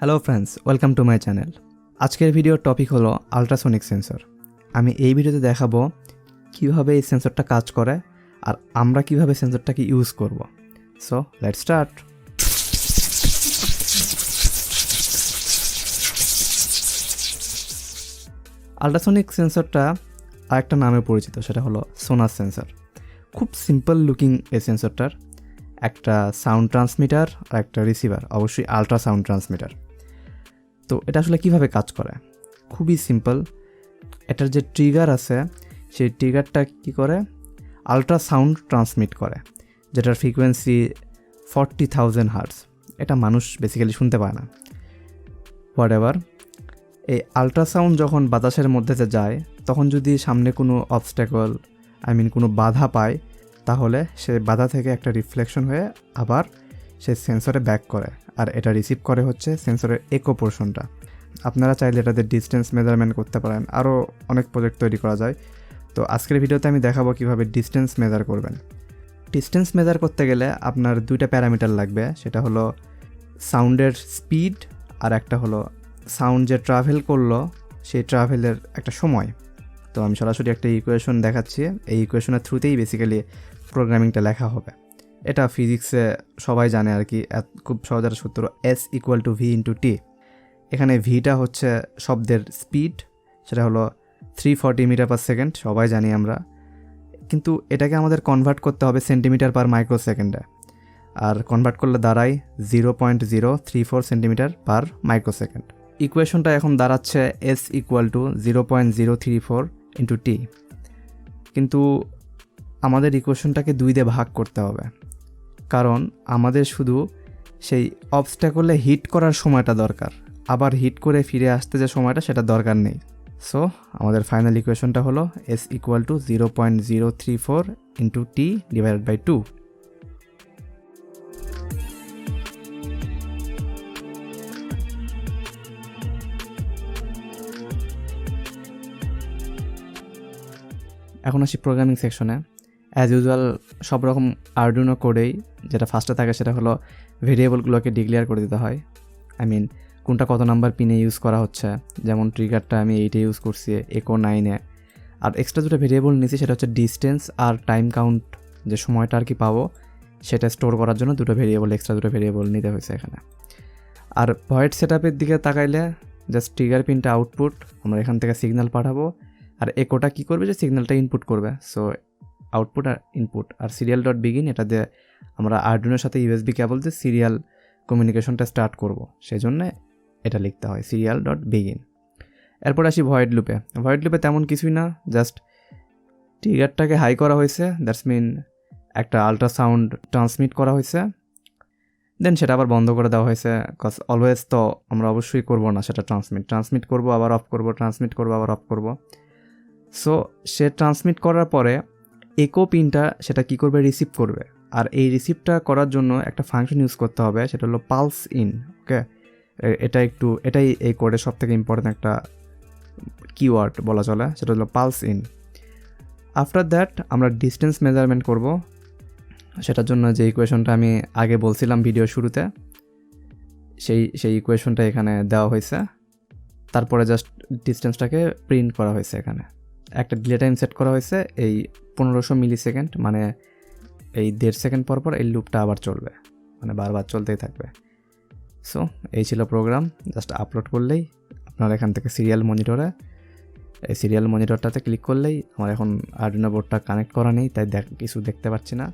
Hello friends, welcome to my channel. আজকের ভিডিওর topic হলো আলট্রাসনিক সেন্সর। আমি এই ভিডিওতে দেখাবো কিভাবে এই সেন্সরটা কাজ করে আর আমরা কিভাবে সেন্সরটাকে ইউজ করব। So let's start. আলট্রাসনিক সেন্সরটা আরেকটা নামে পরিচিত, সেটা হলো সোনার সেন্সর। খুব সিম্পল লুকিং এই সেন্সরটার। একটা সাউন্ড ট্রান্সমিটার আর একটা রিসিভার, অবশ্যই আলট্রাসাউন্ড ট্রান্সমিটার। তো এটা আসলে কিভাবে কাজ করে? খুবই সিম্পল। এটার যে ট্রিগার আছে, সেই ট্রিগারটা কি করে? আলট্রাসাউন্ড ট্রান্সমিট করে, যেটার ফ্রিকোয়েন্সি 40,000 হার্টজ। এটা মানুষ বেসিক্যালি শুনতে পায় না। হোয়াটএভার, এই আলট্রাসাউন্ড যখন বাতাসের মধ্যে যায়, তখন যদি সামনে কোনো অবস্ট্যাকল কোনো বাধা পায়, তাহলে সে বাধা থেকে একটা রিফ্লেকশন হয়ে আবার সে সেন্সরে ব্যাক করে, আর এটা রিসিভ করে হচ্ছে সেন্সরের একো পোর্শনটা। আপনারা চাইলে এটাতে ডিস্টেন্স মেজারমেন্ট করতে পারেন, আরও অনেক প্রজেক্ট তৈরি করা যায়। তো আজকের ভিডিওতে আমি দেখাবো কিভাবে ডিস্টেন্স মেজার করবেন। ডিস্টেন্স মেজার করতে গেলে আপনার দুইটা প্যারামিটার লাগবে, সেটা হলো সাউন্ডের স্পিড আর একটা হলো সাউন্ড যে ট্রাভেল করলো সেই ট্রাভেলের একটা সময়। তো আমি সরাসরি একটা ইকুয়েশন দেখাচ্ছি। এই ইকুয়েশনের থ্রুতেই বেসিক্যালি প্রোগ্রামিংটা লেখা হবে। এটা ফিজিক্সে সবাই জানে আর কি, খুব সহজ একটা সূত্র, S=V/T। এখানে ভিটা হচ্ছে শব্দের স্পিড, সেটা হলো 340 মিটার পার সেকেন্ড, সবাই জানি আমরা। কিন্তু এটাকে আমাদের কনভার্ট করতে হবে সেন্টিমিটার পার মাইক্রো সেকেন্ডে, আর কনভার্ট করলে দাঁড়ায় 0.034 সেন্টিমিটার পার মাইক্রো সেকেন্ড। ইকুয়েশনটা এখন দাঁড়াচ্ছে S=0.034 × T। কিন্তু আমাদের ইকুয়েশনটাকে 2 দিয়ে ভাগ করতে হবে, কারণ আমাদের শুধু সেই অবস্ট্যাকলে হিট করার সময়টা দরকার, আবার হিট করে ফিরে আসতে যে সময়টা সেটা দরকার নেই। সো আমাদের ফাইনাল ইকুয়েশনটা হলো S=0.034 × T/2। এখন আসি প্রোগ্রামিং সেকশনে। অ্যাজ ইউজুয়াল সব রকম আরডুইনো কোডেই যেটা ফার্স্টে থাকে সেটা হলো ভেরিয়েবলগুলোকে ডিক্লেয়ার করে দিতে হয়। কোনটা কত নাম্বার পিনে ইউজ করা হচ্ছে। যেমন ট্রিগারটা আমি 8-এ ইউজ করছি, একো 9-এ। আর এক্সট্রা দুটো ভেরিয়েবল নিয়েছি, সেটা হচ্ছে ডিস্টেন্স আর টাইম কাউন্ট, যে সময়টা আর কি পাবো সেটা স্টোর করার জন্য এক্সট্রা দুটো ভেরিয়েবল নিতে হয়েছে এখানে। আর ভয়েড সেটআপের দিকে তাকাইলে জাস্ট ট্রিগার পিনটা আউটপুট, আমরা এখান থেকে সিগন্যাল পাঠাবো, আর একোটা কী করবে, যে সিগন্যালটা ইনপুট করবে। সো আউটপুট আর ইনপুট। আর serial.begin, এটা দিয়ে আমরা আরডুইনোর সাথে USB কেবল দিয়ে সিরিয়াল কমিউনিকেশনটা স্টার্ট করব, সেই জন্য এটা লিখতে হয় serial.begin। এরপর আসি ভয়েড লুপে। ভয়েড লুপে তেমন কিছুই না, জাস্ট ট্রিগারটাকে হাই করা হয়েছে, দ্যাটস মিন একটা আলট্রাসাউন্ড ট্রান্সমিট করা হয়েছে, দেন সেটা আবার বন্ধ করে দেওয়া হয়েছে। কজ অলওয়েজ তো আমরা অবশ্যই করবো না সেটা ট্রান্সমিট করবো আবার অফ করবো, ট্রান্সমিট করবো আবার অফ করবো। সো সে ট্রান্সমিট করার পরে একো পিনটা সেটা কি করবে, রিসিভ করবে। আর এই রিসিভটা করার জন্য একটা ফাংশন ইউজ করতে হবে, সেটা হলো পালস ইন। ওকে, এটাই এই কোডের সব থেকে ইম্পর্টেন্ট একটা কিওয়ার্ড বলা চলে, সেটা হলো পালস ইন। আফটার দ্যাট আমরা ডিস্টেন্স মেজারমেন্ট করব। সেটার জন্য যে ইকুয়েশনটা আমি আগে বলছিলাম ভিডিও শুরুতে, সেই ইকুয়েশনটা এখানে দেওয়া হয়েছে। তারপরে জাস্ট ডিস্টেন্সটাকে প্রিন্ট করা হয়েছে। এখানে একটা ডিলে টাইম সেট করা হয়েছে, এই 1500 মিলিসেকেন্ড, মানে এই 1.5 সেকেন্ড পর এই লুপটা আবার চলবে, মানে বারবার চলতেই থাকবে। সো এই ছিল প্রোগ্রাম। জাস্ট আপলোড করলেই আপনার এখান থেকে সিরিয়াল মনিটরটাতে ক্লিক করলেই, আমার এখন আরডুইনো বোর্ডটা কানেক্ট করা নেই তাই কিছু দেখতে পাচ্ছি না।